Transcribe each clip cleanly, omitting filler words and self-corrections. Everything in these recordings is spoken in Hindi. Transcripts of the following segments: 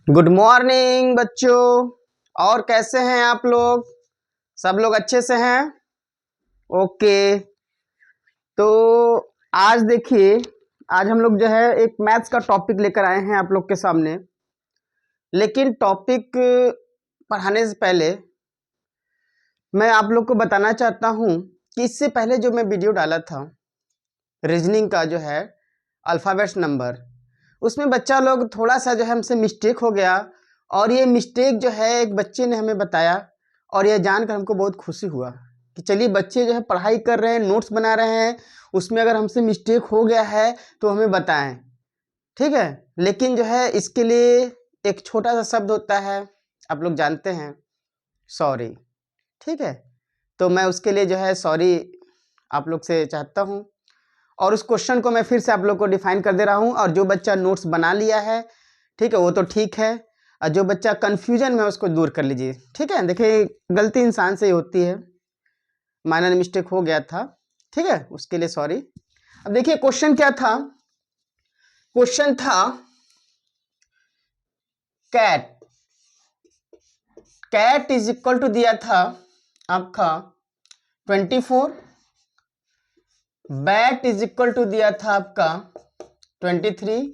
गुड मॉर्निंग बच्चों। और कैसे हैं आप लोग? सब लोग अच्छे से हैं? ओके। तो आज देखिए, आज हम लोग जो है एक मैथ्स का टॉपिक लेकर आए हैं आप लोग के सामने। लेकिन टॉपिक पढ़ाने से पहले मैं आप लोग को बताना चाहता हूं कि इससे पहले जो मैं वीडियो डाला था रीजनिंग का, जो है अल्फ़ाबेट्स नंबर, उसमें बच्चा लोग थोड़ा सा जो है हमसे मिस्टेक हो गया। और ये मिस्टेक जो है एक बच्चे ने हमें बताया और यह जानकर हमको बहुत खुशी हुआ कि चलिए बच्चे जो है पढ़ाई कर रहे हैं, नोट्स बना रहे हैं, उसमें अगर हमसे मिस्टेक हो गया है तो हमें बताएं, ठीक है। लेकिन जो है इसके लिए एक छोटा सा शब्द होता है, आप लोग जानते हैं, सॉरी, ठीक है। तो मैं उसके लिए जो है सॉरी आप लोग से चाहता हूँ। और उस क्वेश्चन को मैं फिर से आप लोग को डिफाइन कर दे रहा हूँ। और जो बच्चा नोट्स बना लिया है, ठीक है, वो तो ठीक है, और जो बच्चा कंफ्यूजन में है उसको दूर कर लीजिए, ठीक है। देखिए गलती इंसान से ही होती है, माइनर मिस्टेक हो गया था, ठीक है, उसके लिए सॉरी। अब देखिए क्वेश्चन क्या था। क्वेश्चन था cat, cat is equal to दिया था आपका 24, बैट इज इक्वल टू दिया था आपका 23,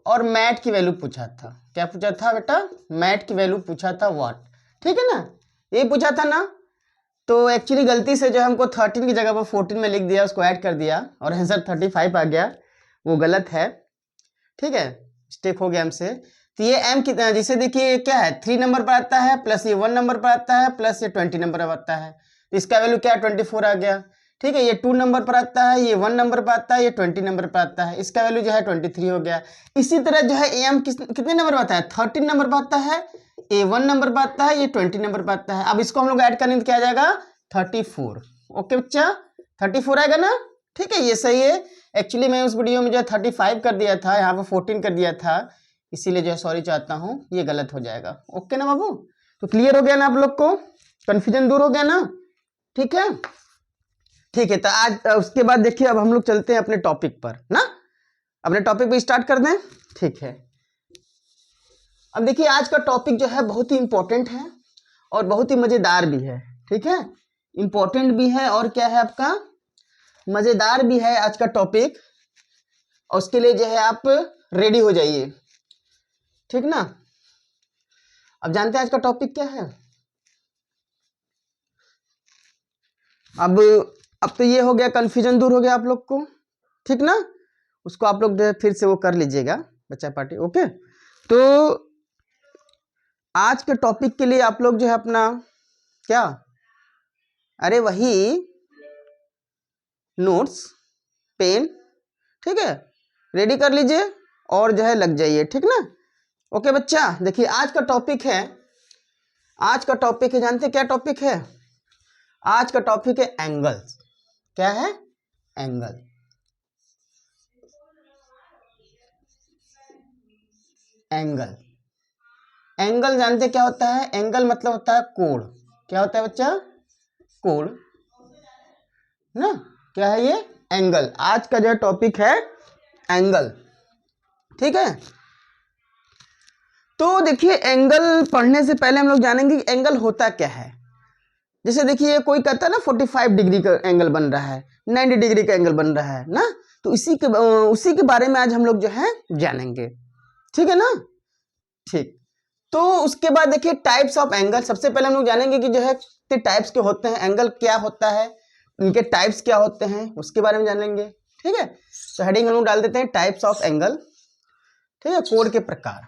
और मैट की वैल्यू पूछा था। क्या पूछा था बेटा? मैट की वैल्यू पूछा था व्हाट, ठीक है ना, ये पूछा था ना। तो एक्चुअली गलती से जो हमको 13 की जगह पर 14 में लिख दिया, उसको ऐड कर दिया और आंसर 35 आ गया, वो गलत है, ठीक है, मिस्टेक हो गया हमसे। तो ये m कितना है, जिसे देखिए क्या है, 3 नंबर पर आता है, प्लस ये 1 नंबर पर आता है, प्लस ये 20 नंबर पर आता है, तो इसका वैल्यू क्या है, 24 आ गया, ठीक है। ये 2 नंबर पर आता है, ये 1 नंबर पर आता है, ये 20 नंबर पर आता है, इसका वैल्यू जो है 23 हो गया। इसी तरह जो है एम कितने नंबर पर आता है, 13 नंबर पर आता है, ए 1 नंबर पर आता है, ये 20 नंबर पर आता है। अब इसको हम लोग ऐड करेंगे तो क्या आ जाएगा, 34। ओके बच्चा, 34 आएगा ना, ठीक है, ये सही है। एक्चुअली मैं उस वीडियो में जो है 35 कर दिया था, यहाँ पर 14 कर दिया था, इसीलिए जो है सॉरी चाहता हूँ, ये गलत हो जाएगा। ओके ना बाबू? तो क्लियर हो गया ना आप लोग को, कंफ्यूजन दूर हो गया ना, ठीक है। ठीक है, तो आज उसके बाद देखिए अब हम लोग चलते हैं अपने टॉपिक पर ना, अपने टॉपिक पे स्टार्ट कर दें, ठीक है। अब देखिए आज का टॉपिक जो है बहुत ही इंपॉर्टेंट है और बहुत ही मजेदार भी है, ठीक है, इंपॉर्टेंट भी है और क्या है आपका, मजेदार भी है आज का टॉपिक। और उसके लिए जो है आप रेडी हो जाइए, ठीक ना। अब जानते हैं आज का टॉपिक क्या है। अब तो ये हो गया, कंफ्यूजन दूर हो गया आप लोग को, ठीक ना। उसको आप लोग जो है फिर से वो कर लीजिएगा बच्चा पार्टी। ओके, तो आज के टॉपिक के लिए आप लोग जो है अपना क्या, अरे वही नोट्स, पेन, ठीक है, रेडी कर लीजिए और जो है लग जाइए, ठीक ना। ओके बच्चा, देखिए आज का टॉपिक है, आज का टॉपिक है, जानते क्या टॉपिक है? आज का टॉपिक है एंगल्स। क्या है? एंगल। एंगल, एंगल जानते क्या होता है? एंगल मतलब होता है कोण। क्या होता है बच्चा? कोण ना। क्या है ये? एंगल। आज का जो टॉपिक है एंगल, ठीक है। तो देखिए एंगल पढ़ने से पहले हम लोग जानेंगे कि एंगल होता क्या है। जैसे देखिए कोई कहता है ना 45 डिग्री का एंगल बन रहा है, 90 डिग्री का एंगल बन रहा है ना, तो उसी के बारे में आज हम लोग जो है जानेंगे, ठीक है ना। ठीक, तो उसके बाद देखिए टाइप्स ऑफ एंगल। सबसे पहले हम लोग जानेंगे कि जो है कितने टाइप्स के होते हैं, एंगल क्या होता है, इनके टाइप्स क्या होते हैं, उसके बारे में जानेंगे, ठीक है। तो हेडिंग हम लोग डाल देते हैं टाइप्स ऑफ एंगल, ठीक है, कोण के प्रकार,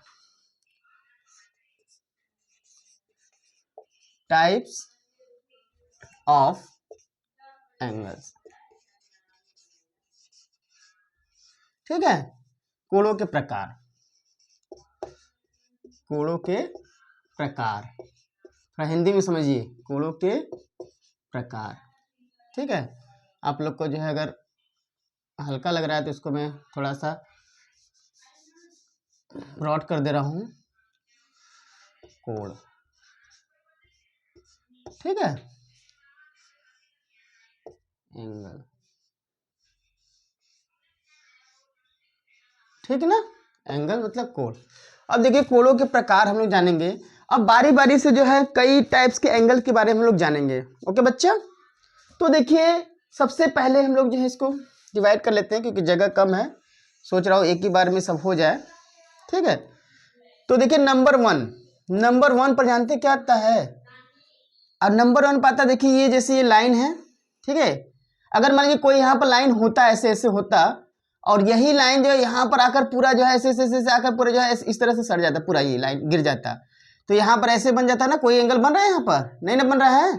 टाइप्स ऑफ एंगल्स, ठीक है, कोणों के प्रकार, कोणों के प्रकार, थोड़ा हिंदी में समझिए, कोणों के प्रकार, ठीक है। आप लोग को जो है अगर हल्का लग रहा है तो इसको मैं थोड़ा सा ब्रॉड कर दे रहा हूं, कोण, ठीक है, एंगल, ठीक है ना, एंगल मतलब कोण। अब देखिए कोणों के प्रकार हम लोग जानेंगे। अब बारी बारी से जो है कई टाइप्स के एंगल के बारे में हम लोग जानेंगे। ओके बच्चा, तो देखिए सबसे पहले हम लोग जो है इसको डिवाइड कर लेते हैं क्योंकि जगह कम है, सोच रहा हूँ एक ही बार में सब हो जाए। ठीक है, तो देखिए नंबर वन पर जानते क्या आता है? और नंबर वन पाता देखिए ये जैसे ये लाइन है, ठीक है, अगर मान लीजिए कोई यहाँ पर लाइन होता ऐसे ऐसे होता और यही लाइन जो है यहाँ पर आकर पूरा जो है ऐसे ऐसे ऐसे आकर पूरा जो है इस तरह से सड़ जाता, पूरा ये लाइन गिर जाता, तो यहाँ पर ऐसे बन जाता ना, कोई एंगल बन रहा है यहाँ पर? नहीं ना बन रहा है।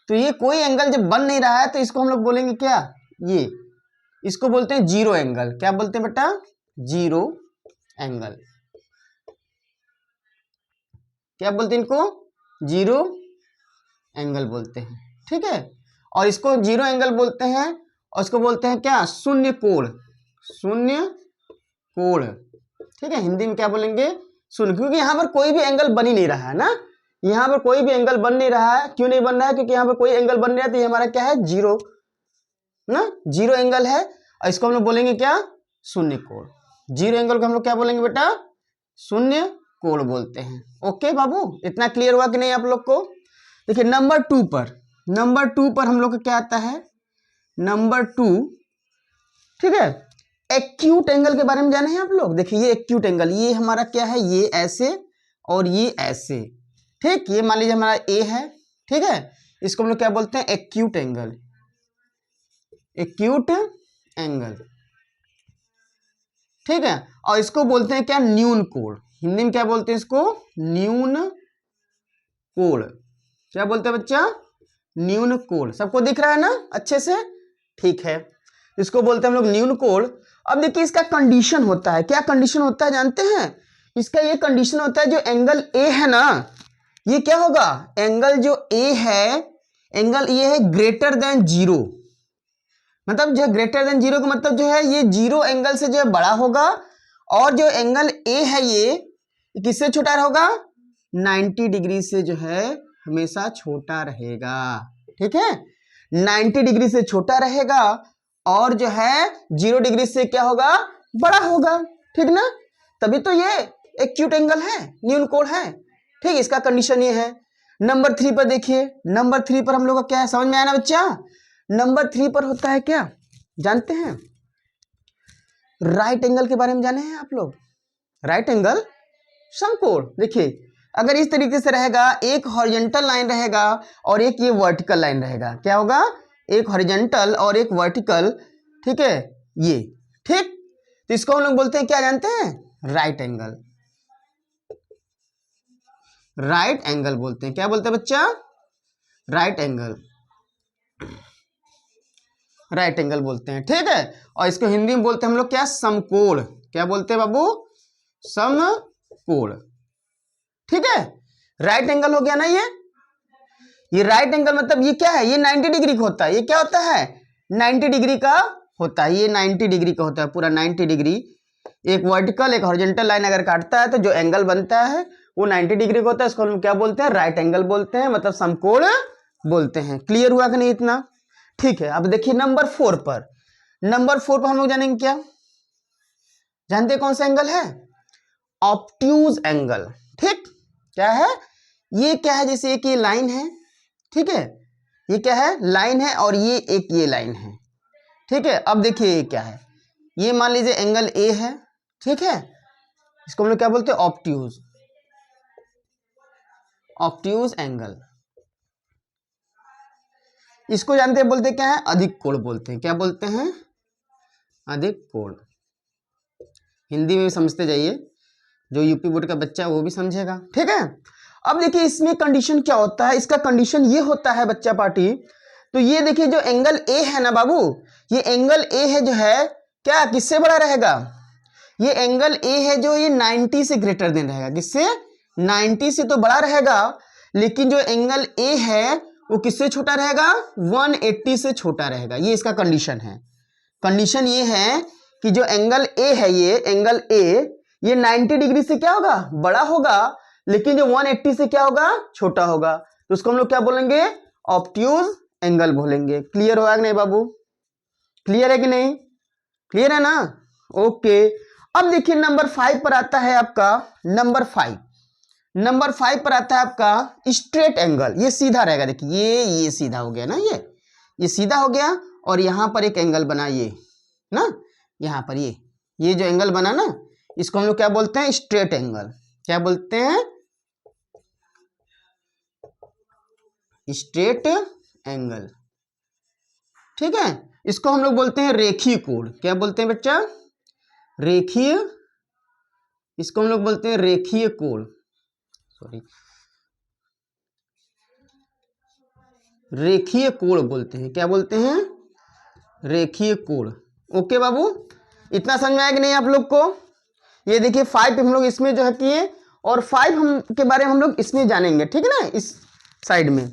तो ये कोई एंगल जब बन नहीं रहा है तो इसको हम लोग बोलेंगे क्या? ये इसको बोलते हैं जीरो एंगल। क्या बोलते हैं बेटा? Zero angle. क्या बोलते हैं इनको? जीरो एंगल बोलते हैं। ठीक है, और इसको जीरो एंगल बोलते हैं और इसको बोलते हैं क्या? शून्य कोण। शून्य कोण, ठीक है, हिंदी में क्या बोलेंगे? शून्य, क्योंकि यहाँ पर कोई भी एंगल बन ही नहीं रहा है ना, यहाँ पर कोई भी एंगल बन नहीं रहा है। क्यों नहीं बन रहा है? क्योंकि यहाँ पर कोई एंगल बन नहीं रहा है, तो ये हमारा क्या है? जीरो ना, जीरो एंगल है। और इसको हम लोग बोलेंगे क्या? शून्य कोण। जीरो एंगल को हम लोग क्या बोलेंगे बेटा? शून्य कोण बोलते हैं। ओके बाबू, इतना क्लियर हुआ कि नहीं आप लोग को? देखिए नंबर टू पर हम लोग का क्या आता है? नंबर टू, ठीक है, एक्यूट एंगल के बारे में जाने हैं आप लोग। देखिए ये एक्यूट एंगल, ये हमारा क्या है? ये ऐसे और ये ऐसे, ठीक, ये मान लीजिए हमारा ए है, ठीक है, इसको हम लोग क्या बोलते हैं? Acute angle. एक्यूट एंगल, ठीक है, और इसको बोलते हैं क्या? न्यून कोण। हिंदी में क्या बोलते हैं इसको? न्यून कोण। क्या बोलते हैं बच्चा? न्यून कोण। सबको दिख रहा है ना अच्छे से? ठीक है, इसको बोलते हैं हम लोग न्यून कोण। अब देखिए इसका कंडीशन होता है, क्या कंडीशन होता है जानते हैं? इसका ये कंडीशन होता है, जो एंगल ए है ना, ये क्या होगा? एंगल जो ए है, एंगल ये है ग्रेटर देन जीरो, मतलब जो ग्रेटर देन जीरो का मतलब जो है ये जीरो एंगल से जो है बड़ा होगा, और जो एंगल ए है ये किससे छोटा होगा? 90 डिग्री से जो है हमेशा छोटा रहेगा। ठीक है, 90 डिग्री से छोटा रहेगा और जो है 0 डिग्री से क्या होगा? बड़ा होगा। ठीक ना, तभी तो ये एक्यूट एंगल है, न्यून कोण है। ठीक, इसका कंडीशन ये है। नंबर 3 पर देखिए, नंबर 3 पर हम लोग का क्या है? समझ में आया ना बच्चा? नंबर 3 पर होता है क्या जानते हैं? राइट एंगल के बारे में जाने हैं आप लोग? राइट एंगल समकोण। देखिए अगर इस तरीके से रहेगा, एक हॉरिजॉन्टल लाइन रहेगा और एक ये वर्टिकल लाइन रहेगा, क्या होगा? एक हॉरिजॉन्टल और एक वर्टिकल, ठीक है, ये, ठीक, तो इसको हम लोग बोलते हैं क्या जानते हैं? Right angle. राइट एंगल बोलते हैं। क्या बोलते हैं बच्चा? राइट एंगल, राइट एंगल बोलते हैं। ठीक है, और इसको हिंदी में बोलते हैं हम लोग क्या? समकोण। क्या बोलते हैं बाबू? समकोण। ठीक है, राइट एंगल हो गया ना ये राइट एंगल मतलब ये क्या है? ये 90 डिग्री का होता है। ये क्या होता है? 90 डिग्री का होता है। ये 90 डिग्री का होता है, पूरा 90 डिग्री। एक वर्टिकल एक हॉरिजॉन्टल लाइन अगर काटता है तो जो एंगल बनता है वो 90 डिग्री का होता है। इसको हम क्या बोलते हैं? राइट एंगल बोलते हैं, मतलब समकोण बोलते हैं। क्लियर हुआ कि नहीं इतना? ठीक है, अब देखिए नंबर 4 पर। नंबर 4 पर हम लोग जानेंगे क्या? जानते हैं कौन सा एंगल है? Obtuse angle. ठीक, क्या है? ये क्या है? जैसे एक ये लाइन है, ठीक है, ये क्या है? लाइन है, और ये एक ये लाइन है। ठीक है, अब देखिए ये क्या है? ये मान लीजिए एंगल ए है, ठीक है, इसको हम लोग क्या बोलते हैं? ऑब्ट्यूज। ऑब्ट्यूज एंगल, इसको जानते हैं, बोलते क्या है? अधिक कोण बोलते हैं। क्या बोलते हैं? अधिक कोण। हिंदी में भी समझते जाइए, जो यूपी बोर्ड का बच्चा है वो भी समझेगा। ठीक है, अब देखिए इसमें कंडीशन क्या होता है? इसका कंडीशन ये होता है बच्चा पार्टी, तो ये देखिए जो एंगल ए है ना बाबू, ये एंगल ए है जो है क्या किससे बड़ा रहेगा? ये एंगल ए है जो ये 90 से ग्रेटर देन रहेगा। किससे? 90 से तो बड़ा रहेगा, लेकिन जो एंगल ए है वो किससे छोटा रहेगा? 180 से छोटा रहेगा। ये इसका कंडीशन है। कंडीशन ये है कि जो एंगल ए है, ये एंगल ए, ये 90 डिग्री से क्या होगा? बड़ा होगा, लेकिन जो 180 से क्या होगा? छोटा होगा। तो उसको हम लोग क्या बोलेंगे? ऑब्ट्यूज एंगल बोलेंगे। क्लियर होगा कि नहीं बाबू? क्लियर है कि नहीं? क्लियर है ना? ओके, अब देखिए नंबर 5 पर आता है आपका नंबर 5 पर आता है आपका स्ट्रेट एंगल। ये सीधा रहेगा, देखिए ये सीधा हो गया ना, ये सीधा हो गया और यहां पर एक एंगल बना ये ना, यहां पर ये जो एंगल बना ना, इसको हम लोग क्या बोलते हैं? Straight angle. क्या बोलते हैं? Straight angle. ठीक है, इसको हम लोग बोलते हैं रेखीय कोण। क्या बोलते हैं बच्चा? रेखीय। इसको हम लोग बोलते हैं रेखीय कोण, सॉरी रेखीय कोण बोलते हैं। क्या बोलते हैं? रेखीय कोण। ओके बाबू, इतना समझ में आया कि नहीं आप लोग को? ये देखिए 5 हम लोग इसमें जो है किए और 5 हम के बारे में हम लोग इसमें जानेंगे, ठीक है ना, इस साइड में।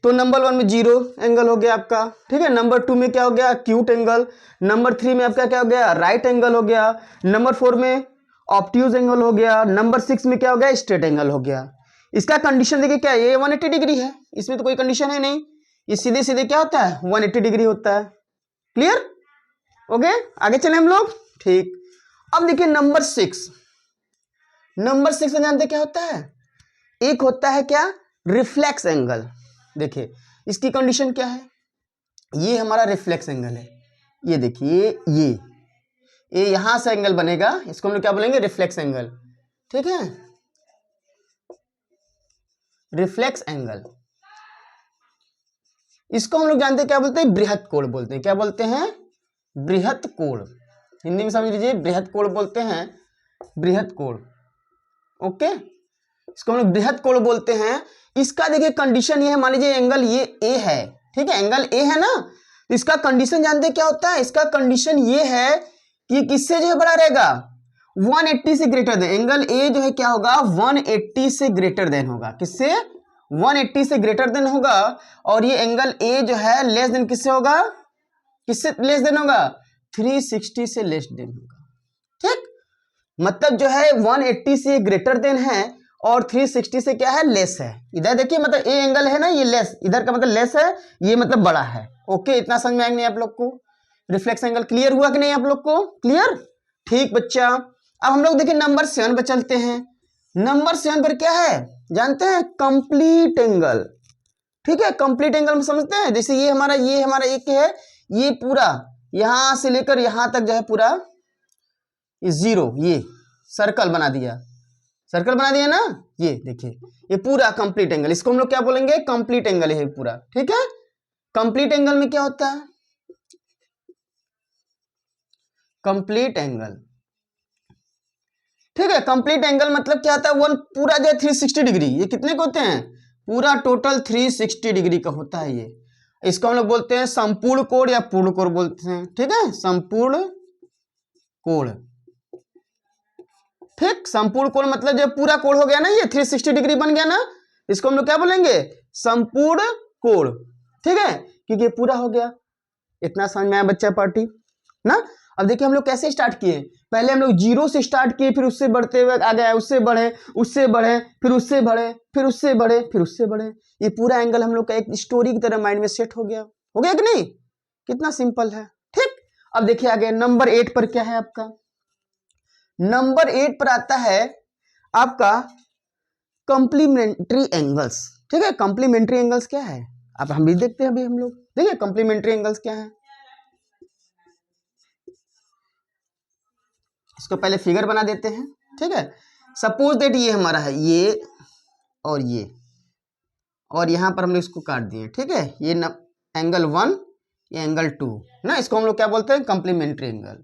तो नंबर 1 में 0 एंगल हो गया आपका, ठीक है। नंबर 2 में क्या हो गया? Acute angle. नंबर 3 में आपका क्या हो गया? राइट एंगल हो गया। नंबर 4 में ऑब्ट्यूज एंगल हो गया। नंबर 6 में क्या हो गया? स्ट्रेट एंगल हो गया। इसका कंडीशन देखिए क्या है? ये 180 डिग्री है, इसमें तो कोई कंडीशन है नहीं, ये सीधे सीधे क्या होता है? 180 डिग्री होता है। क्लियर? ओके, आगे चले हम लोग। ठीक, अब देखिए नंबर 6 में जानते क्या होता है? एक होता है क्या? Reflex angle. देखिए इसकी कंडीशन क्या है? ये हमारा रिफ्लेक्स एंगल है, ये देखिए ये यहां से एंगल बनेगा, इसको हम लोग क्या बोलेंगे? Reflex angle. ठीक है, रिफ्लेक्स एंगल। इसको हम लोग जानते हैं क्या बोलते हैं? बृहत कोण बोलते हैं। क्या बोलते हैं? बृहत कोण। हिंदी में समझ लीजिए, बृहत कोण बोलते हैं, बृहत कोण। ओके, इसको हम लोग बृहत कोण बोलते हैं। इसका देखिए कंडीशन ये है, मान लीजिए एंगल ये ए है, ठीक है, एंगल ए है ना, तो इसका कंडीशन जानते हैं क्या होता है? इसका कंडीशन ये है कि किससे जो है बड़ा रहेगा? 180 से ग्रेटर देन। एंगल ए जो है क्या होगा? 180 से ग्रेटर देन होगा। किससे? 180 से ग्रेटर देन होगा। और ये एंगल ए जो है लेस देन किससे होगा? किससे लेस देन होगा? 360 से लेस देन होगा। ठीक, मतलब जो है 180 से ग्रेटर देन है और 360 से क्या है? लेस है। इधर देखिए, मतलब ए एंगल है ना, ये लेस, इधर का मतलब लेस है, ये मतलब बड़ा है। ओके, इतना समझ में आएगा नहीं आप लोग को? रिफ्लेक्स एंगल क्लियर हुआ कि नहीं आप लोग को? क्लियर? ठीक बच्चा, अब हम लोग देखिए नंबर 7 पर चलते हैं। नंबर 7 पर क्या है जानते हैं? Complete angle. ठीक है, कंप्लीट एंगल में समझते हैं, जैसे ये हमारा एक है, ये पूरा यहां से लेकर यहां तक जो है पूरा ये 0, ये सर्कल बना दिया, ना, ये देखिए ये पूरा कंप्लीट एंगल, इसको हम लोग क्या बोलेंगे? कंप्लीट एंगल है पूरा। ठीक है, कंप्लीट एंगल में क्या होता है? कंप्लीट एंगल, ठीक है, कंप्लीट एंगल मतलब क्या होता है? वन पूरा जो है 360 डिग्री, ये कितने के होते हैं? पूरा टोटल 360 डिग्री का होता है ये। इसको हम लोग बोलते हैं संपूर्ण कोण या पूर्ण कोण बोलते हैं। ठीक है, संपूर्ण कोण। ठीक, संपूर्ण कोण मतलब जब पूरा कोण हो गया ना, ये 360 डिग्री बन गया ना, इसको हम लोग क्या बोलेंगे? संपूर्ण कोण। ठीक है, क्योंकि ये पूरा हो गया। इतना समझ में आया बच्चा पार्टी ना? अब देखिए हम लोग कैसे स्टार्ट किए। पहले हम लोग 0 से स्टार्ट किए, फिर उससे बढ़ते हुए आ गया, उससे बढ़े, फिर उससे बढ़े, फिर उससे बढ़े। ये पूरा एंगल हम लोग का एक स्टोरी की तरह माइंड में सेट हो गया कि नहीं? कितना सिंपल है। ठीक, अब देखिए आगे नंबर 8 पर क्या है आपका? नंबर 8 पर आता है आपका कंप्लीमेंट्री एंगल्स। ठीक है, कंप्लीमेंट्री एंगल्स क्या है? अब हम भी देखते हैं, अभी हम लोग देखिए कंप्लीमेंट्री एंगल्स क्या है। इसको पहले फिगर बना देते हैं। ठीक है, सपोज दैट ये हमारा है, ये और यहां पर हमने इसको काट दिए। ठीक है, ये एंगल 1, ये एंगल 2 ना, इसको हम लोग क्या बोलते हैं? Complementary angle.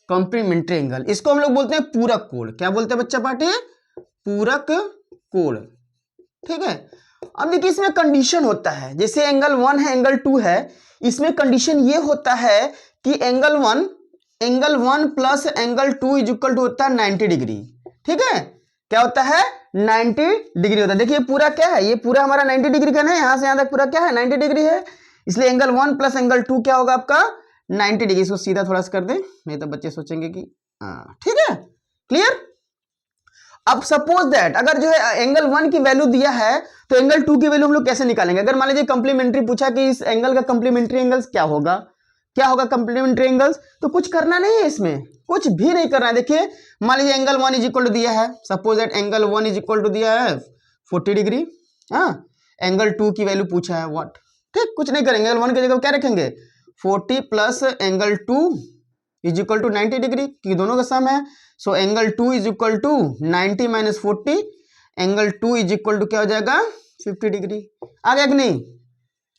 कंप्लीमेंट्री एंगल, इसको हम लोग बोलते हैं पूरक कोण। क्या बोलते हैं बच्चा पार्टी? पूरक कोण। ठीक है, अब देखिए इसमें कंडीशन होता है, जैसे एंगल 1 है, एंगल 2 है, इसमें कंडीशन ये होता है कि angle 1 plus angle 2 is equal to होता है 90 डिग्री। ठीक है, क्या होता है? 90 डिग्री होता है। देखिए पूरा क्या है? ये पूरा हमारा 90 डिग्री का है, यहां से यहां तक पूरा क्या है? 90 डिग्री है। इसलिए एंगल 1 प्लस एंगल 2 क्या होगा आपका? 90 डिग्री। इसको सीधा थोड़ा सा कर दें, नहीं तो बच्चे सोचेंगे कि ठीक है, क्लियर। अब सपोज दैट अगर जो है एंगल 1 की वैल्यू दिया है तो एंगल 2 की वैल्यू हम लोग कैसे निकालेंगे? अगर मान लीजिए कंप्लीमेंट्री पूछा कि इस एंगल का कंप्लीमेंट्री एंगल्स क्या होगा, क्या होगा कंप्लीमेंट्री एंगल्स, तो कुछ करना नहीं है, इसमें कुछ भी नहीं करना है। देखिए मान लीजिए एंगल 1 इज इक्वल टू दिया है, suppose that angle 1 is equal to दिया है 40 डिग्री, हाँ, एंगल 2 की वैल्यू पूछा है व्हाट, ठीक, कुछ नहीं करेंगे, एंगल 1 की जगह क्या रखेंगे 40 plus angle 2 is equal to 90 degree, क्योंकि दोनों का सम है। So angle 2 is equal to 90 minus 40, angle 2 is equal to क्या हो जाएगा 50 डिग्री। आ गया कि नहीं?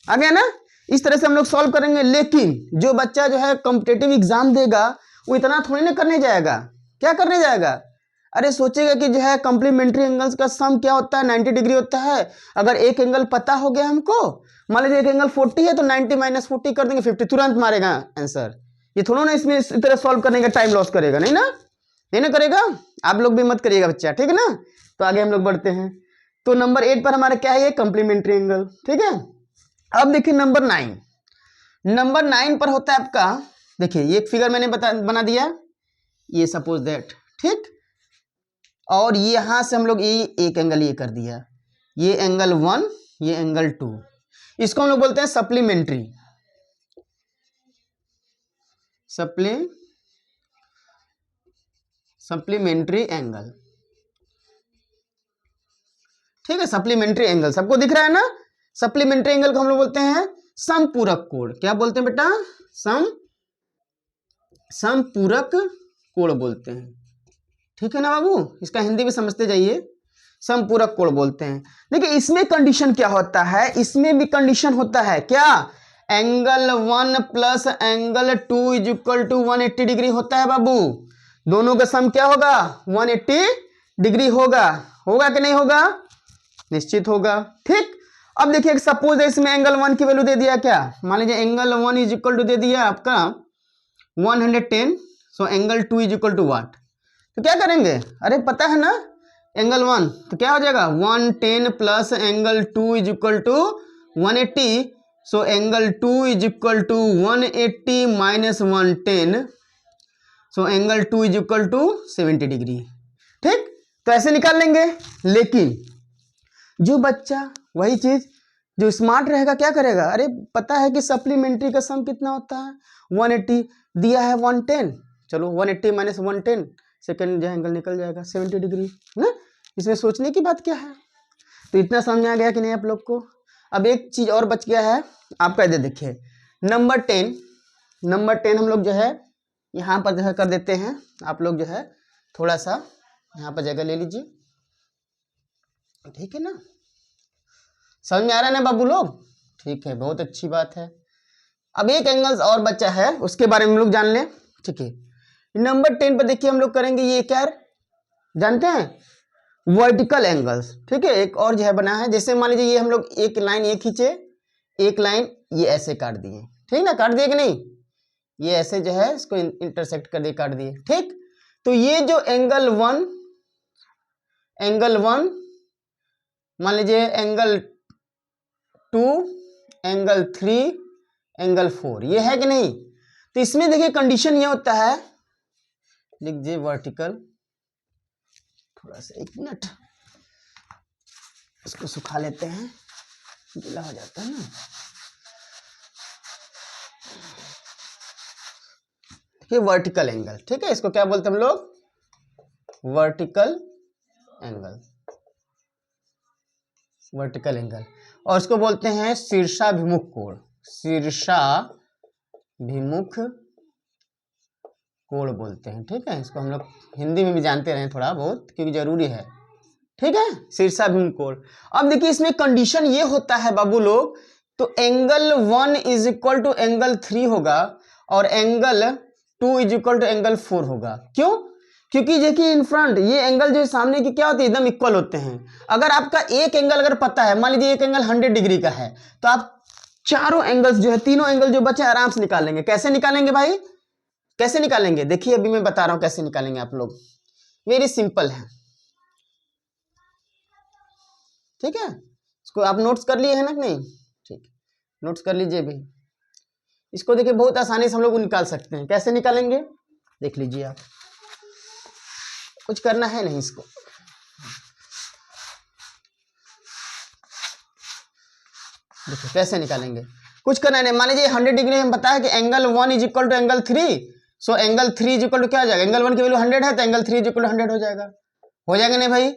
आ गया ना? इस तरह से हम लोग सॉल्व करेंगे। लेकिन जो बच्चा जो है कॉम्पिटेटिव एग्जाम देगा वो इतना थोड़ी ना करने जाएगा। क्या करने जाएगा? अरे सोचेगा कि जो है कॉम्प्लीमेंट्री एंगल्स का सम क्या होता है 90 डिग्री होता है। अगर एक एंगल पता हो गया हमको, मान लीजिए एक एंगल 40 है तो 90 माइनस 40 कर देंगे 50, तुरंत मारेगा आंसर। ये थोड़ा ना इसमें इस तरह सॉल्व करने का टाइम लॉस करेगा, नहीं ना, नहीं ना करेगा। आप लोग भी मत करिएगा बच्चा, ठीक है ना। तो आगे हम लोग बढ़ते हैं। तो नंबर 8 पर हमारा क्या है, ये कॉम्प्लीमेंट्री एंगल, ठीक है। अब देखिए नंबर 9, नंबर 9 पर होता है आपका, देखिए ये एक फिगर मैंने बना दिया, ये सपोज दैट, ठीक, और ये यहां से हम लोग ये एक एंगल ये कर दिया, ये एंगल 1, ये एंगल 2, इसको हम लोग बोलते हैं सप्लीमेंट्री, सप्लीमेंट्री एंगल, ठीक है। सप्लीमेंट्री एंगल सबको दिख रहा है ना। सप्लीमेंट्री एंगल को हम लोग बोलते हैं समपूरक कोण। क्या बोलते हैं बेटा? समपूरक कोण बोलते हैं, ठीक है ना बाबू। इसका हिंदी भी समझते जाइए, समपूरक कोण बोलते हैं। देखिए इसमें कंडीशन क्या होता है, इसमें भी कंडीशन होता है क्या, angle 1 plus angle 2 is equal to 180 degree होता है बाबू। दोनों का सम क्या होगा 180 डिग्री होगा, होगा कि नहीं होगा? निश्चित होगा, ठीक। अब देखिए सपोज इसमें एंगल 1 की वैल्यू दे दिया, क्या मान लीजिए एंगल 1 इज इक्वल टू दे दिया आपका 110, so angle 2 is equal to what, तो क्या करेंगे, अरे पता है ना एंगल 1, तो क्या हो जाएगा 110 plus angle 2 is equal to 180, so angle 2 is equal to 180 minus 110, so angle 2 is equal to 70 degree, ठीक। तो ऐसे निकाल लेंगे। लेकिन जो बच्चा वही चीज जो स्मार्ट रहेगा क्या करेगा, अरे पता है कि सप्लीमेंट्री का सम कितना होता है 180, दिया है 110, चलो 180 माइनस 110, सेकेंड जो एंगल निकल जाएगा 70 डिग्री ना। इसमें सोचने की बात क्या है? तो इतना समझ आ गया कि नहीं आप लोग को? अब एक चीज और बच गया है आपका, इधर देखिए नंबर 10 हम लोग जो है यहाँ पर जो है कर देते हैं। आप लोग जो है थोड़ा सा यहाँ पर जगह ले लीजिए, ठीक है ना। समझ में आ रहा है ना बाबू लोग? ठीक है, बहुत अच्छी बात है। अब एक एंगल्स और बचा है, उसके बारे में लोग जान लें, ठीक है। नंबर 10 पर देखिए हम लोग करेंगे ये क्या जानते हैं, वर्टिकल एंगल्स, ठीक है। एक और जो है बना है, जैसे मान लीजिए ये हम लोग एक लाइन ये खींचे, एक लाइन ये ऐसे काट दिए, ठीक ना, काट दिए कि नहीं, ये ऐसे जो है इसको इंटरसेक्ट कर दिए, काट दिए, ठीक। तो ये जो एंगल 1 मान लीजिए एंगल 2, एंगल 3, एंगल 4, ये है कि नहीं। तो इसमें देखिए कंडीशन ये होता है, लिख दीजिए वर्टिकल, थोड़ा सा एक मिनट इसको सुखा लेते हैं, गीला हो जाता है ना। ये वर्टिकल एंगल, ठीक है, इसको क्या बोलते हैं हम लोग, वर्टिकल एंगल, वर्टिकल एंगल। और इसको बोलते हैं शीर्षाभिमुख कोण, शीर्षाभिमुख कोण बोलते हैं, ठीक है। इसको हम लोग हिंदी में भी जानते रहे थोड़ा बहुत, क्योंकि जरूरी है, ठीक है, शीर्षाभिमुख कोण। अब देखिए इसमें कंडीशन ये होता है बाबू लोग, तो angle 1 is equal to angle 3 होगा और angle 2 is equal to angle 4 होगा। क्यों? क्योंकि देखिए इन फ्रंट ये एंगल जो सामने की क्या होते हैं, एकदम इक्वल होते हैं। अगर आपका एक एंगल अगर पता है, मान लीजिए एक एंगल 100 डिग्री का है, तो आप चारों एंगल्स जो है, तीनों एंगल जो बचे आराम से निकालेंगे। कैसे निकालेंगे भाई, कैसे निकालेंगे? देखिए अभी मैं बता रहा हूं कैसे निकालेंगे आप लोग, वेरी सिंपल है, ठीक है। इसको आप नोट्स कर लिए हैं ना कि नहीं? ठीक, नोट्स कर लीजिए भी। इसको देखिए बहुत आसानी से हम लोग निकाल सकते हैं। कैसे निकालेंगे देख लीजिए आप, कुछ करना है नहीं इसको, देखो कैसे निकालेंगे, कुछ करना नहीं। मान लीजिए 100 डिग्री हम बताया कि angle 1 is equal to angle 3, so angle 3 is equal to क्या हो जाएगा, एंगल 1 की वैल्यू 100 है तो एंगल 3 इज इक्वल टू 100 हो जाएगा। हो जाएगा नहीं भाई।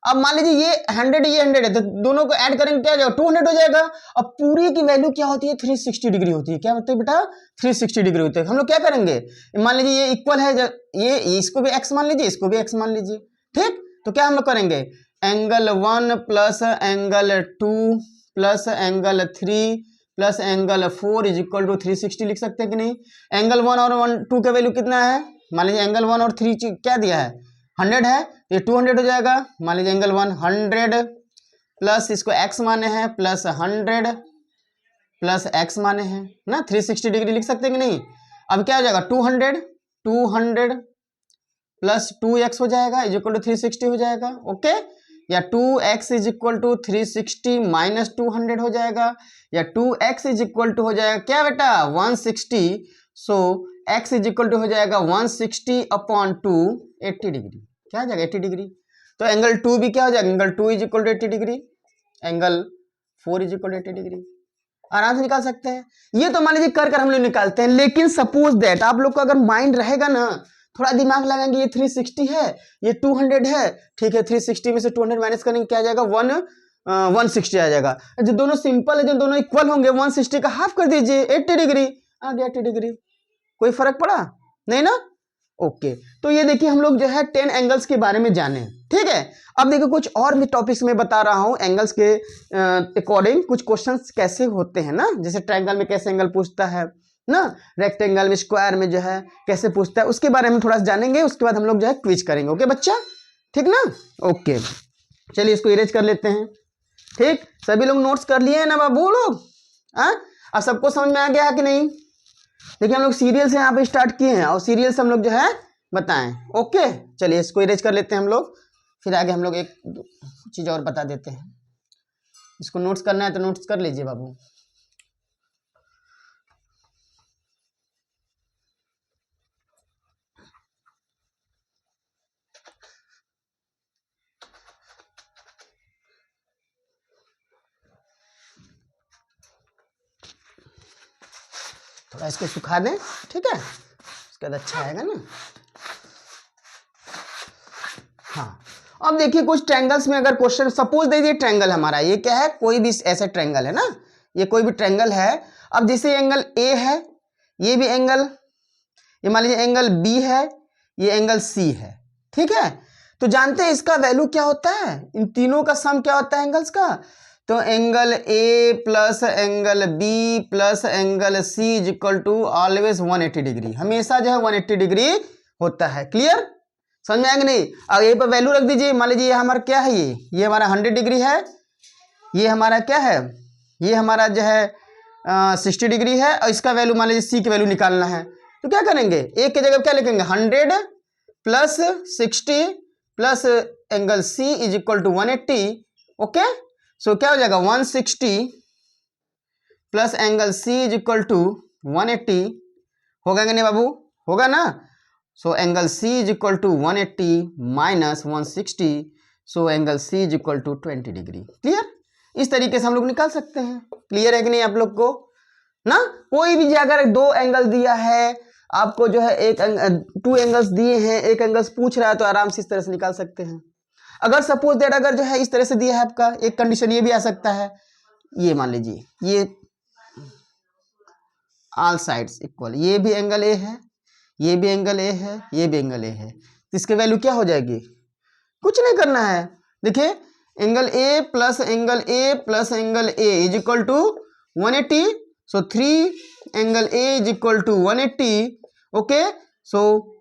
अब मान लीजिए ये 100 ये 100 है तो दोनों को ऐड करेंगे क्या हो जाएगा, 200 हो जाएगा। अब पूरी की वैल्यू क्या होती है, 360 डिग्री होती है। क्या होती है बेटा, 360 डिग्री होती है। हम लोग क्या करेंगे, मान लीजिए ये इक्वल है, ये इसको भी x मान लीजिए, इसको भी x मान लीजिए, ठीक। तो क्या हम लोग करेंगे, angle 1 plus angle 2 plus angle 3 plus angle 4 is equal to 360 लिख सकते हैं कि नहीं। एंगल 1 और 2 का वैल्यू कितना है, मान लीजिए एंगल 1 और 3 क्या दिया है, 100 है, ये 200 हो जाएगा। मान लीजिए एंगल 100 प्लस इसको x माने हैं प्लस 100 प्लस x माने हैं ना, 360 डिग्री लिख सकते हैं कि नहीं। अब क्या हो जाएगा, 200 प्लस 2x हो जाएगा इज इक्वल टू 360 हो जाएगा, ओके। या 2x is equal to 360 minus 200 हो जाएगा, या 2x इज इक्वल टू हो जाएगा क्या बेटा 160, सो x इज इक्वल टू हो जाएगा 160 अपॉन 2 80 डिग्री, क्या हो जाएगा 80 डिग्री। तो एंगल 2 भी क्या हो जाएगा, angle 2 is equal to 80 degree, angle 4 is equal to 80 degree, आराम से निकाल सकते हैं। ये तो मान लीजिए कर हम लोग निकालते हैं, लेकिन सपोज दैट आप लोग को अगर माइंड रहेगा ना, थोड़ा दिमाग लगाएंगे, ये 360 है, ये 200 है, ठीक है, 360 में से 200 माइनस करेंगे क्या आ जाएगा, 160 आ जाएगा। जो दोनों सिंपल है, जो दोनों इक्वल होंगे, 160 का हाफ कर दीजिए 80 डिग्री आ गया 80 डिग्री, कोई फर्क पड़ा नहीं ना, ओके। तो ये देखिए हम लोग जो है 10 एंगल्स के बारे में जाने, ठीक है। अब देखो कुछ और भी टॉपिक्स में बता रहा हूं एंगल्स के अकॉर्डिंग कुछ क्वेश्चंस कैसे होते हैं ना, जैसे ट्रायंगल में कैसे एंगल पूछता है ना, रेक्टेंगल में, स्क्वायर में जो है कैसे पूछता है, उसके बारे में थोड़ा सा जानेंगे। उसके बाद हम लोग जो है क्विज करेंगे, ओके बच्चा, ठीक ना, ओके। चलिए इसको इरेज कर लेते हैं, ठीक। सभी लोग नोट्स कर लिए हैं ना बाबू लोग, अब सबको समझ में आ गया है कि नहीं। देखिए हम लोग सीरियल से यहाँ पे स्टार्ट किए हैं और सीरियल से हम लोग जो है बताएं, ओके। चलिए इसको इरेज कर लेते हैं हम लोग, फिर आगे हम लोग एक चीज़ और बता देते हैं। इसको नोट्स करना है तो नोट्स कर लीजिए बाबू। थोड़ा इसको सुखा दें, ठीक है, उसके बाद अच्छा आएगा ना। हाँ, अब देखिए कुछ ट्रायंगल्स में अगर क्वेश्चन, सपोज दीजिए ट्रायंगल हमारा ये क्या है, कोई भी ऐसा ट्रायंगल है ना, ये कोई भी ट्रायंगल है। अब जैसे एंगल ए है, ये भी एंगल, ये मान लीजिए एंगल बी है, ये एंगल सी है, ठीक है। तो जानते हैं इसका वैल्यू क्या होता है, इन तीनों का सम क्या होता है एंगल्स का। तो angle A plus angle B plus angle C is equal to always 180 degree, हमेशा जो है 180 डिग्री होता है। क्लियर, समझ में आएंगे नहीं। अब ये पर वैल्यू रख दीजिए, मान लीजिए ये हमारा क्या है, ये हमारा 100 डिग्री है, ये हमारा क्या है, ये हमारा जो है 60 डिग्री है, और इसका वैल्यू मान लीजिए सी की वैल्यू निकालना है। तो क्या करेंगे, एक की जगह क्या लिखेंगे, 100 plus 60 plus angle C is equal to 180, okay. So क्या हो जाएगा 160 plus angle C is equal to 180, होगा कि नहीं बाबू, होगा ना। So angle C is equal to 180 minus 160, so angle C is equal to 20 degree. Clear, इस तरीके से हम लोग निकाल सकते हैं। क्लियर है कि नहीं आप लोग को ना। कोई भी अगर दो एंगल दिया है आपको, जो है एक 2 एंगल्स दिए हैं, एक एंगल्स पूछ रहा है, तो आराम से इस तरह से निकाल सकते हैं। अगर सपोज दैट अगर जो है इस तरह से दिया है आपका, एक कंडीशन ये भी आ सकता है, ये मान लीजिए ये ऑल साइड्स इक्वल, ये भी एंगल ए है, ये भी एंगल ए है, ये भी एंगल ए है, तो इसकी वैल्यू क्या हो जाएगी, कुछ नहीं करना है। देखिए angle A plus angle A plus angle A is equal to 180, so 3 angle A is equal to 180, okay. So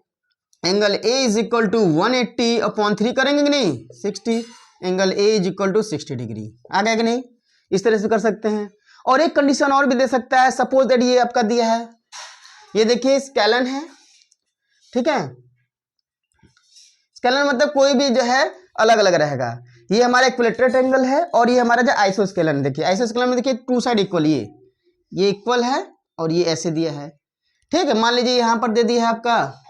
angle A is equal to 180 upon 3 करेंगे कि नहीं 60, angle A is equal to 60 degree, आ गया कि नहीं। इस तरह से कर सकते हैं। और एक कंडीशन और भी दे सकता है, सपोज दैट ये आपका दिया है, ये देखिए स्केलन है, ठीक है। स्केलन मतलब कोई भी जो है अलग अलग रहेगा। ये हमारा इक्विलेटरल ट्रायंगल है और ये हमारा जो आइसोस्केलन, देखिए आइसोस्केलन में देखिए 2 साइड इक्वल, ये इक्वल है और ये ऐसे दिया है, ठीक है। मान लीजिए यहां पर दे दिया है आपका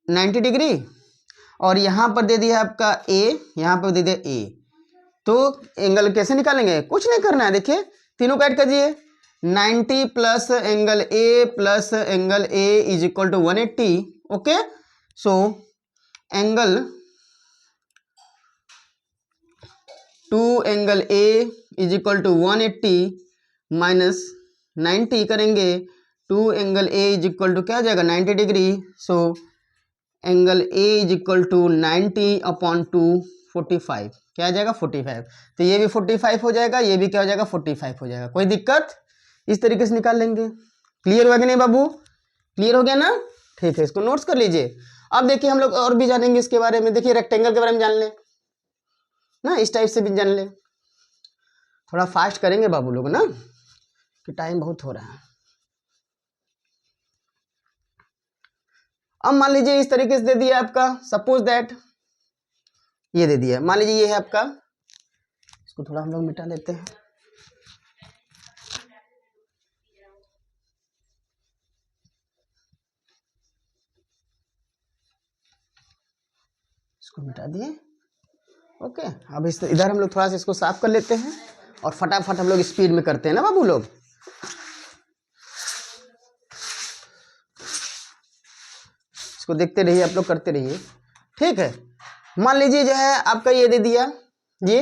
90 डिग्री और यहां पर दे दिया है आपका ए, यहां पर दे दिया ए, तो एंगल कैसे निकालेंगे, कुछ नहीं करना है, देखिए तीनों को ऐड कीजिए, 90 plus angle A is equal to 180। Okay, so angle angle A is equal to 180 minus 90 करेंगे, 2 angle A is equal to क्या हो जाएगा 90 degree. So angle A is equal to 90 upon 2 45, क्या आ जाएगा 45। तो ये भी 45 हो जाएगा, ये भी क्या हो जाएगा 45 हो जाएगा, कोई दिक्कत, इस तरीके से निकाल लेंगे। क्लियर हुआ कि नहीं बाबू, क्लियर हो गया ना, ठीक है, इसको नोट्स कर लीजिए। अब देखिए हम लोग और भी जानेंगे इसके बारे में, देखिए रेक्टेंगल के बारे में जान ले ना, इस टाइप से भी जान ले, थोड़ा फास्ट करेंगे बाबू लोग ना, कि टाइम बहुत हो रहा है। अब मान लीजिए इस तरीके से दे दिया आपका, सपोज दैट ये दे दिया, मान लीजिए ये है आपका, इसको थोड़ा हम लोग मिटा लेते हैं, इसको मिटा दिए। ओके, अब इस इधर हम लोग थोड़ा सा इसको साफ कर लेते हैं और फटाफट हम लोग स्पीड में करते हैं ना बाबू लोग। इसको देखते रहिए आप लोग, करते रहिए, ठीक है। मान लीजिए जो है आपका ये दे दिया, ये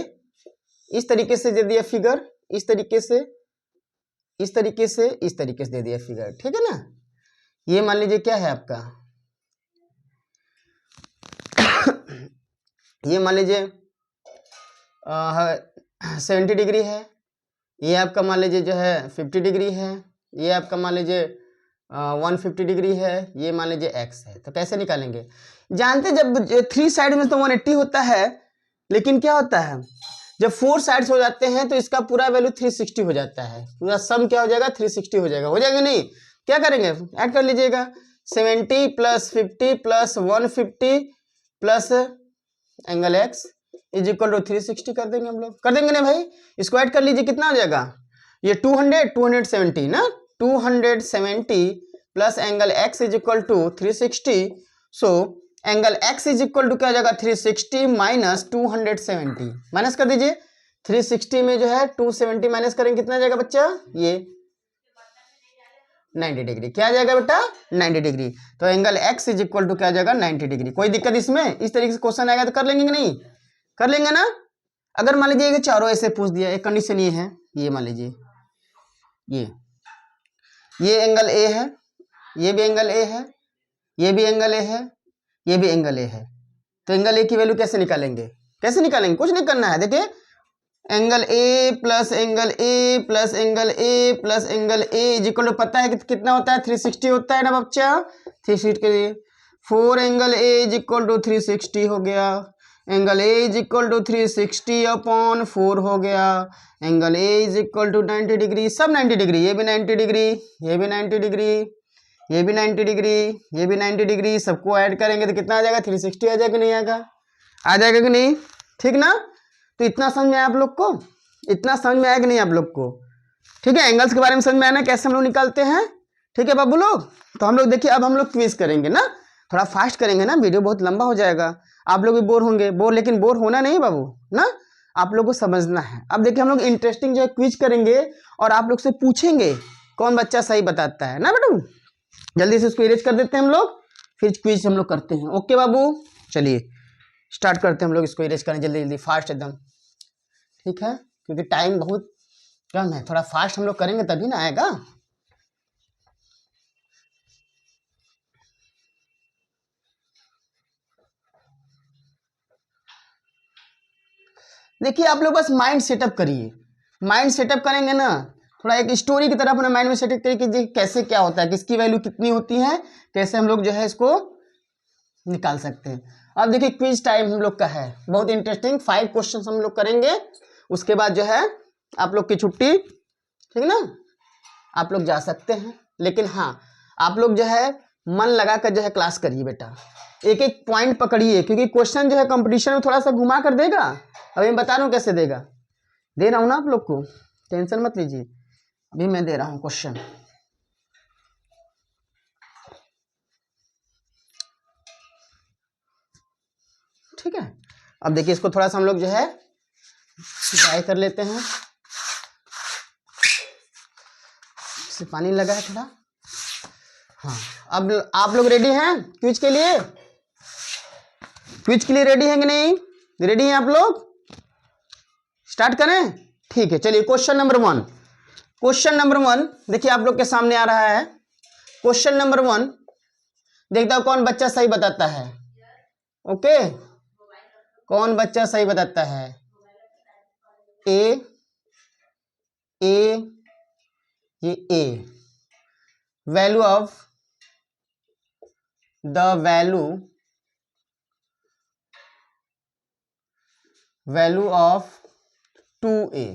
इस तरीके से दे दिया फिगर, इस तरीके से, इस तरीके से, इस तरीके से दे दिया फिगर, ठीक है ना। ये मान लीजिए क्या है आपका ये मान लीजिए 70 डिग्री है, ये आपका मान लीजिए जो है 50 डिग्री है, ये आपका मान लीजिए 150 डिग्री है, ये मान लीजिए x है। तो कैसे निकालेंगे, जानते जब 3 साइड में तो 180 होता है, लेकिन क्या होता है जब 4 साइड्स हो जाते हैं तो इसका पूरा वैल्यू 360 हो जाता है, पूरा सम क्या हो जाएगा 360 हो जाएगा, हो जाएगा नहीं, क्या करेंगे ऐड कर लीजिएगा, 70 plus 50 plus 150 plus angle x is equal to 360 कर देंगे हम लोग, कर देंगे ना भाई, इसको ऐड कर लीजिए, कितना हो जाएगा ये 270 ना, 270 plus angle x is equal to 360। So angle x is equal to क्या हो जाएगा 360 माइनस 270, माइनस कर दीजिए, 360 में जो है 270 माइनस करेंगे कितना जाएगा बच्चा, ये 90 डिग्री, क्या आ जाएगा बेटा 90 डिग्री। तो angle x is equal to क्या आ जाएगा 90 डिग्री, कोई दिक्कत इसमें, इस तरीके से क्वेश्चन आएगा तो कर लेंगे कि नहीं, कर लेंगे ना। अगर मान लीजिए चारों ऐसे पूछ दिया, एक कंडीशन ये है, ये मान लीजिए ये एंगल ए है, ये भी एंगल ए है, ये भी एंगल ए है, ये भी एंगल ए है, तो एंगल ए की वैल्यू कैसे निकालेंगे, कैसे निकालेंगे, कुछ नहीं करना है, देखिए angle A plus angle A plus angle A plus angle A is equal to, पता है कि कितना होता है 360 होता है ना बच्चा, 360 के लिए 4 angle A is equal to 360 हो गया, angle A is equal to 360 upon 4 हो गया, angle A is equal to 90 degree, सब 90 डिग्री, ये भी 90 डिग्री, ये भी 90 डिग्री, ये भी 90 डिग्री, ये भी 90 डिग्री, सबको ऐड करेंगे तो कितना आ जाएगा 360 आ जाएगा कि नहीं आएगा, आ जाएगा कि नहीं, ठीक ना। तो इतना समझ में आया आप लोग को, इतना समझ में आया कि नहीं आप लोग को, ठीक है, एंगल्स के बारे में समझ में आना कैसे हम लोग निकालते हैं, ठीक है बाबू लोग। तो हम लोग देखिए अब हम लोग क्विज करेंगे ना, थोड़ा फास्ट करेंगे ना, वीडियो बहुत लंबा हो जाएगा, आप लोग भी बोर होंगे, लेकिन बोर होना नहीं बाबू ना, आप लोग को समझना है। अब देखिए हम लोग इंटरेस्टिंग जो है क्विज करेंगे और आप लोग से पूछेंगे कौन बच्चा सही बताता है ना बेटू, जल्दी से उसको इरेज कर देते हैं हम लोग, फिर क्विज हम लोग करते हैं। ओके बाबू, चलिए स्टार्ट करते हैं हम लोग, इसको इरेज करें जल्दी जल्दी फास्ट एकदम, ठीक है, क्योंकि टाइम बहुत कम है, थोड़ा फास्ट हम लोग करेंगे तभी ना आएगा। देखिए आप लोग बस माइंड सेटअप करिए, माइंड सेटअप करेंगे ना, थोड़ा एक स्टोरी की तरह अपने माइंड में सेटअप करिए कि कैसे क्या होता है, किसकी वैल्यू कितनी होती है, कैसे हम लोग जो है इसको निकाल सकते हैं। अब देखिए क्विज टाइम हम लोग का है, बहुत इंटरेस्टिंग, 5 क्वेश्चन हम लोग करेंगे, उसके बाद जो है आप लोग की छुट्टी, ठीक ना, आप लोग जा सकते हैं, लेकिन हाँ आप लोग जो है मन लगा कर जो है क्लास करिए बेटा, एक एक पॉइंट पकड़िए, क्योंकि क्वेश्चन जो है कंपटीशन में थोड़ा सा घुमा कर देगा, अभी मैं बता रहा हूँ कैसे देगा, दे रहा हूँ ना आप लोग को, टेंशन मत लीजिए, अभी मैं दे रहा हूँ क्वेश्चन। ठीक है, अब देखिए इसको थोड़ा सा हम लोग जो है ट्राई कर लेते हैं, इससे पानी लगा है थोड़ा। हाँ, अब आप लोग रेडी हैं क्विज के लिए? क्विज के लिए रेडी हैं कि नहीं? रेडी हैं आप लोग? स्टार्ट करें? ठीक है, चलिए क्वेश्चन नंबर 1। क्वेश्चन नंबर 1 देखिए आप लोग के सामने आ रहा है। क्वेश्चन नंबर 1 देखता हूं कौन बच्चा सही बताता है। ओके, कौन बच्चा सही बताता है? ए ये A, value of the value of 2a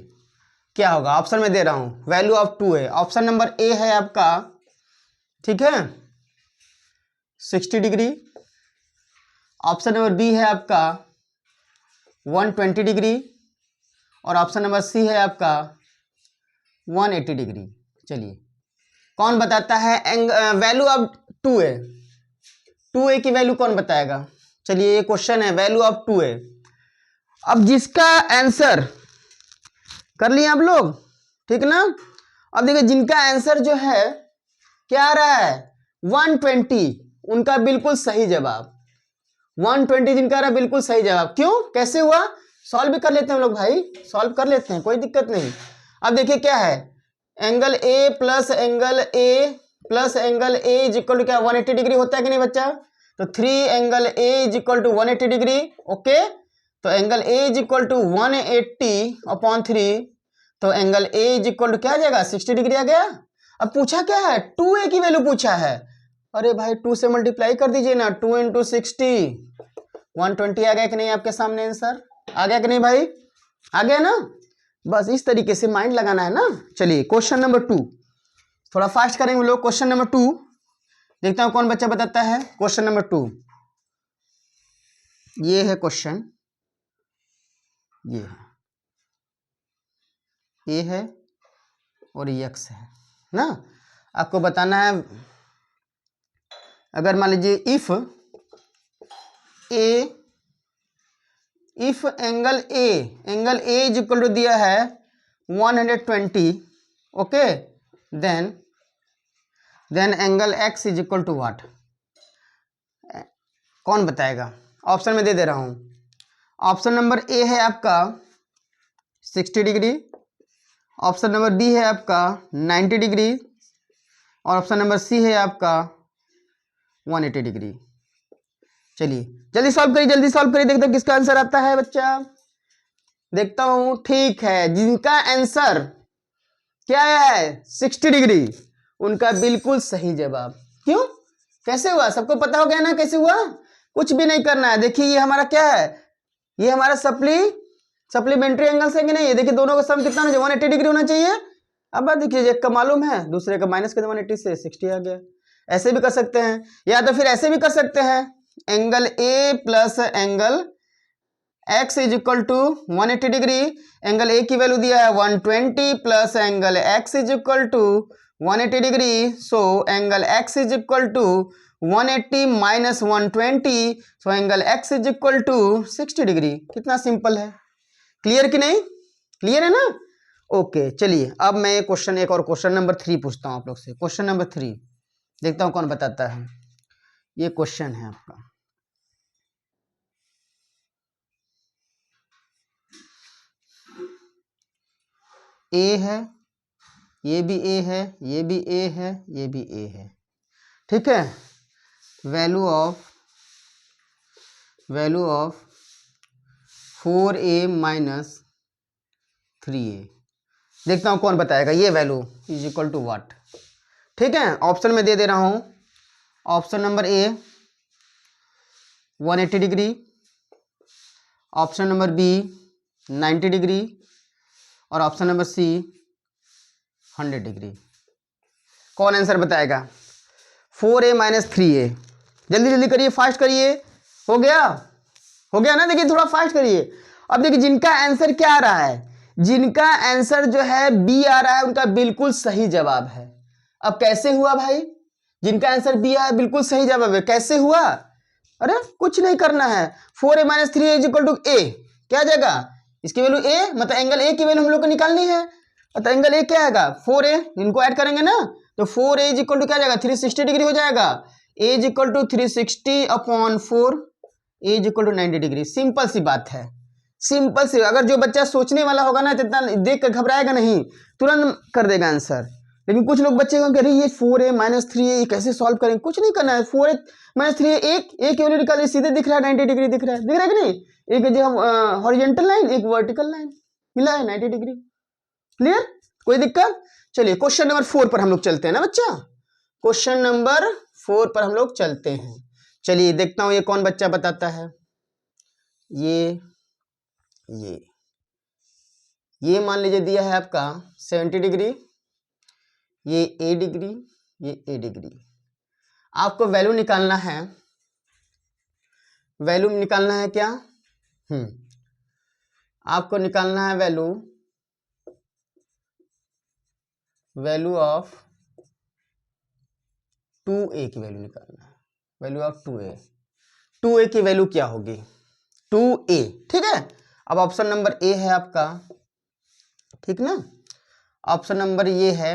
क्या होगा? ऑप्शन में दे रहा हूं, value of 2a। Option number A है आपका, ठीक है, 60 डिग्री। ऑप्शन नंबर बी है आपका 120 डिग्री और ऑप्शन नंबर सी है आपका 180 डिग्री। चलिए कौन बताता है वैल्यू ऑफ 2a की वैल्यू कौन बताएगा? चलिए ये क्वेश्चन है, वैल्यू ऑफ 2a। अब जिसका आंसर कर लिए आप लोग, ठीक ना? अब देखिए जिनका आंसर जो है क्या आ रहा है 120, उनका बिल्कुल सही जवाब 120 जिनका आ रहा है बिल्कुल सही जवाब। क्यों, कैसे हुआ? सॉल्व भी कर लेते हैं हम लोग भाई, सॉल्व कर लेते हैं, कोई दिक्कत नहीं। अब देखिए क्या है, angle A plus angle A is equal to क्या 180 डिग्री होता है कि नहीं बच्चा? तो 3 angle A is equal to 180 degree. Okay, तो angle A is equal to 180/3, तो angle A is equal to क्या आ जाएगा 60 डिग्री आ गया। अब पूछा क्या है, 2a की वैल्यू पूछा है। अरे भाई 2 से मल्टीप्लाई कर दीजिए ना, 2 × 60 120 आ गया कि नहीं? आपके सामने आंसर आ गया कि नहीं भाई? आ गया ना? बस इस तरीके से माइंड लगाना है ना। चलिए क्वेश्चन नंबर 2 थोड़ा फास्ट करेंगे लोग। क्वेश्चन नंबर 2 देखता हूं कौन बच्चा बताता है। क्वेश्चन नंबर 2 ये है क्वेश्चन, ये है और ये x है ना। आपको बताना है, अगर मान लीजिए if angle A is equal to दिया है 120, okay, then angle x is equal to what? कौन बताएगा? ऑप्शन में दे रहा हूं। ऑप्शन नंबर ए है आपका 60 डिग्री, ऑप्शन नंबर बी है आपका 90 डिग्री और ऑप्शन नंबर सी है आपका 180 डिग्री। चलिए जल्दी सॉल्व करिए, देखते हैं किसका आंसर आता है बच्चा। देखता हूं, ठीक है, जिनका आंसर क्या है 60 डिग्री, उनका बिल्कुल सही जवाब। क्यों, कैसे हुआ? सबको पता हो गया ना कैसे हुआ? कुछ भी नहीं करना है। देखिए ये हमारा क्या है, ये हमारा सप्लीमेंट्री एंगल्स है कि नहीं? ये देखिए दोनों का सम कितना होना चाहिए 180 डिग्री होना चाहिए। अब बात देखिए, एक का मालूम है, दूसरे का माइनस कर 180 से 60 आ गया। ऐसे भी कर सकते हैं, या तो फिर ऐसे भी कर सकते हैं, angle A plus angle x is equal to 180 degree. Angle A की वैल्यू दिया है 120 plus angle x is equal to 180 degree. So angle x is equal to 180 minus 120, so angle x is equal to 60 degree. कितना सिंपल है, क्लियर कि नहीं? क्लियर है ना? ओके, चलिए अब मैं एक और क्वेश्चन नंबर 3 पूछता हूं आप लोग से। क्वेश्चन नंबर 3 देखता हूं कौन बताता है। ये क्वेश्चन है आपका, ए है, ये भी ए है, ये भी ए है, ये भी ए है, ठीक है। Value of 4a minus 3a, देखता हूं कौन बताएगा। ये value is equal to what? ठीक है, ऑप्शन में दे रहा हूं। Option number A 180 degree, option number B 90 degree और ऑप्शन नंबर सी 100 डिग्री। कौन आंसर बताएगा? 4a माइनस 3a, जल्दी करिए, फास्ट करिए। हो गया ना? देखिए थोड़ा फास्ट करिए। अब देखिए जिनका आंसर क्या आ रहा है, जिनका आंसर जो है बी आ रहा है, उनका बिल्कुल सही जवाब है। अब कैसे हुआ भाई? जिनका आंसर बी है बिल्कुल सही जवाब है, कैसे हुआ? अरे कुछ नहीं करना है, 4a minus 3a is equal to a, क्या आ जाएगा इसकी वैल्यू ए, मतलब एंगल ए की वैल्यू हम लोग को निकालनी है। तो एंगल ए क्या आएगा 4a, इनको ऐड करेंगे ना तो 4a इज इक्वल टू क्या जाएगा 360 डिग्री हो जाएगा। a is equal to 360 upon 4, a is equal to 90 degree. Simple सी बात है, सिंपल सी। अगर जो बच्चा सोचने वाला होगा ना तो इतना देख कर घबराएगा नहीं, तुरंत कर देगा आंसर। लेकिन कुछ लोग बच्चे कहेंगे अरे ये 4a माइनस 3a ये कैसे सॉल्व करेंगे, कुछ नहीं करना है। 4a माइनस 3a एक की वैल्यू निकालिए, सीधे दिख रहा है 90 डिग्री दिख रहा है कि नहीं। एक जो हॉरिजॉन्टल लाइन, एक वर्टिकल लाइन मिला है 90 डिग्री। क्लियर, कोई दिक्कत। चलिए क्वेश्चन नंबर 4 पर हम लोग चलते हैं ना बच्चा, क्वेश्चन नंबर 4 पर हम लोग चलते हैं। चलिए देखता हूं ये कौन बच्चा बताता है। ये मान लीजिए दिया है आपका 70 डिग्री, ये a डिग्री, ये a डिग्री। आपको वैल्यू निकालना है, वैल्यू निकालना है क्या, आपको निकालना है वैल्यू ऑफ 2a की वैल्यू निकालना है। वैल्यू ऑफ 2a की वैल्यू क्या होगी 2a, ठीक है। अब ऑप्शन नंबर ए है आपका, ठीक ना। ऑप्शन नंबर ये है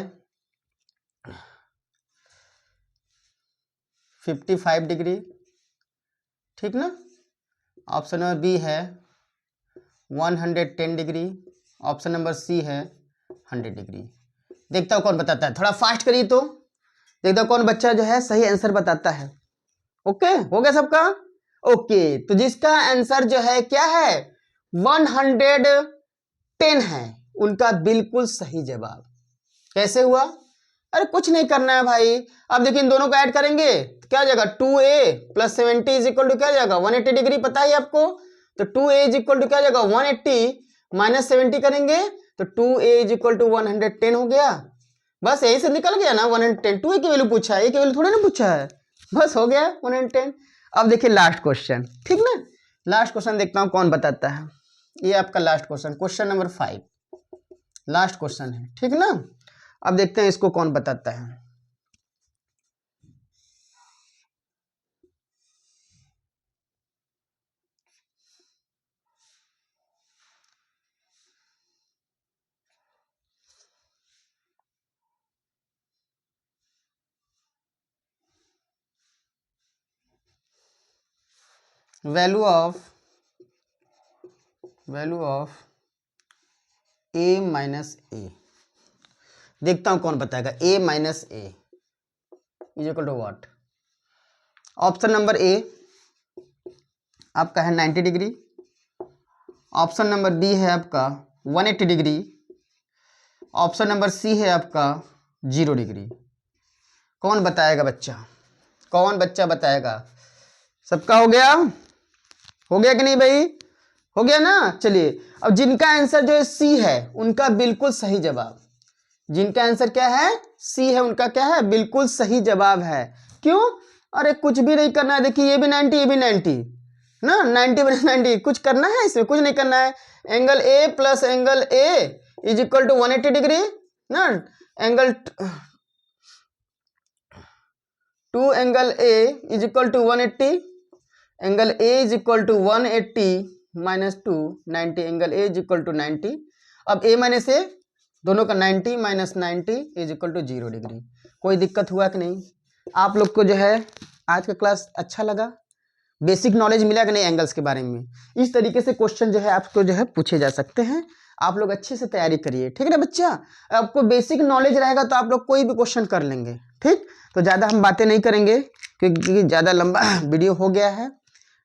55 डिग्री, ठीक ना। ऑप्शन नंबर बी है 110 डिग्री, ऑप्शन नंबर सी है 100 डिग्री। देखता हूं कौन बताता है, थोड़ा फास्ट करिए तो देखता हूं कौन बच्चा जो है सही आंसर बताता है। ओके, हो गया सबका। ओके, तो जिसका आंसर जो है क्या है 110 है, उनका बिल्कुल सही जवाब। कैसे हुआ, अरे कुछ नहीं करना है भाई। अब देखिए इन दोनों को ऐड करेंगे तो क्या हो जाएगा 2a plus 70 is equal to क्या जाएगा 180 डिग्री, पता है आपको। तो 2a इज इक्वल टू क्या जाएगा 180 माइनस 70 करेंगे तो 2a इज इक्वल टू 110 हो गया। बस यही से निकल गया ना 110। 2a की वैल्यू पूछा है, a की वैल्यू थोड़ी ना पूछा है, बस हो गया 110। अब देखिए लास्ट क्वेश्चन, ठीक ना। लास्ट क्वेश्चन देखता हूं कौन बताता है। ये आपका last question, question number 5 last question है, ठीक ना। अब देखते हैं इसको कौन बताता है। Value of a minus A, देखता हूं कौन बताएगा। a minus A is equal to what. Option number A आपका है 90 डिग्री, ऑप्शन नंबर बी है आपका 180 डिग्री, ऑप्शन नंबर सी है आपका 0 डिग्री। कौन बताएगा बच्चा, कौन बच्चा बताएगा। सबका हो गया, हो गया कि नहीं भाई, हो गया ना। चलिए अब जिनका आंसर जो है सी है उनका बिल्कुल सही जवाब, जिनका आंसर क्या है सी है उनका क्या है बिल्कुल सही जवाब है। क्यों, अरे कुछ भी नहीं करना है। देखिए ये भी 90 ये भी 90 ना, 90 माइनस 90 कुछ करना है इसमें, कुछ नहीं करना है। Angle A plus angle A is equal to 180 degree ना। Angle 2 angle A is equal to 180, angle A is equal to 180 minus 2 90, angle A is equal to 90। अब ए माइनस ए दोनों का 90 minus 90 is equal to 0 degree. कोई दिक्कत हुआ कि नहीं। आप लोग को जो है आज का क्लास अच्छा लगा, बेसिक नॉलेज मिला कि नहीं एंगल्स के बारे में। इस तरीके से क्वेश्चन जो है आपको जो है पूछे जा सकते हैं। आप लोग अच्छे से तैयारी करिए, ठीक है ना बच्चा। आपको बेसिक नॉलेज रहेगा तो आप लोग कोई भी क्वेश्चन कर लेंगे, ठीक। तो ज़्यादा हम बातें नहीं करेंगे क्योंकि ज़्यादा लंबा वीडियो हो गया है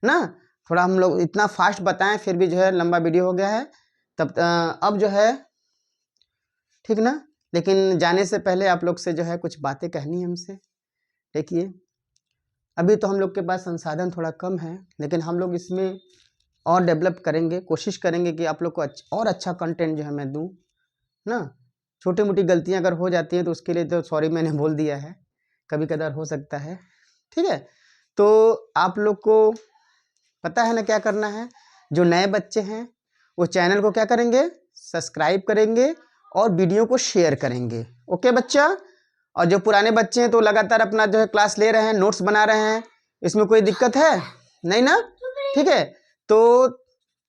ना। थोड़ा हम लोग इतना फास्ट बताएं फिर भी जो है लंबा वीडियो हो गया है। तब अब जो है ठीक ना। लेकिन जाने से पहले आप लोग से जो है कुछ बातें कहनी है हमसे। देखिए अभी तो हम लोग के पास संसाधन थोड़ा कम है, लेकिन हम लोग इसमें और डेवलप करेंगे, कोशिश करेंगे कि आप लोग को और अच्छा कंटेंट जो है मैं दूं ना। छोटी मोटी गलतियां अगर हो जाती हैं तो उसके लिए तो सॉरी मैंने बोल दिया है, कभी कदार हो सकता है, ठीक है। तो आप लोग को पता है ना क्या करना है। जो नए बच्चे हैं वो चैनल को क्या करेंगे सब्सक्राइब करेंगे और वीडियो को शेयर करेंगे। ओके बच्चा। और जो पुराने बच्चे हैं तो लगातार अपना जो है क्लास ले रहे हैं, नोट्स बना रहे हैं, इसमें कोई दिक्कत है नहीं ना, ठीक है। तो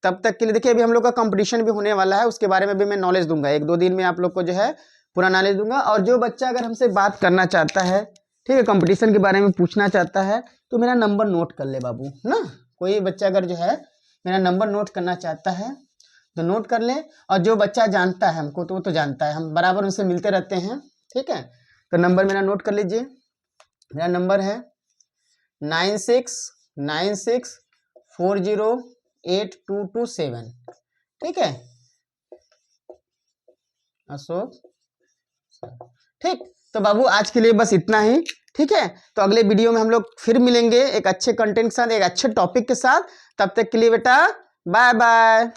तब तक के लिए देखिए, अभी हम लोग का कंपटीशन भी होने वाला है, उसके बारे में भी मैं नॉलेज दूंगा, 1-2 दिन में आप लोग को जो है पूरा नॉलेज दूंगा। और जो बच्चा अगर हमसे बात करना चाहता है, ठीक है, कंपटीशन के बारे में पूछना चाहता है, तो मेरा नंबर नोट कर ले बाबू ना। कोई बच्चा अगर जो है मेरा नंबर नोट करना चाहता है तो नोट कर ले। और जो बच्चा जानता है हमको, तो वो तो जानता है, हम बराबर उनसे मिलते रहते हैं, ठीक है। तो नंबर मेरा नोट कर लीजिए, मेरा नंबर है 9696408227, ठीक है अशोक। ठीक, तो बाबू आज के लिए बस इतना ही, ठीक है। तो अगले वीडियो में हम लोग फिर मिलेंगे एक अच्छे कंटेंट के साथ, एक अच्छे टॉपिक के साथ। तब तक के लिए बेटा बाय बाय।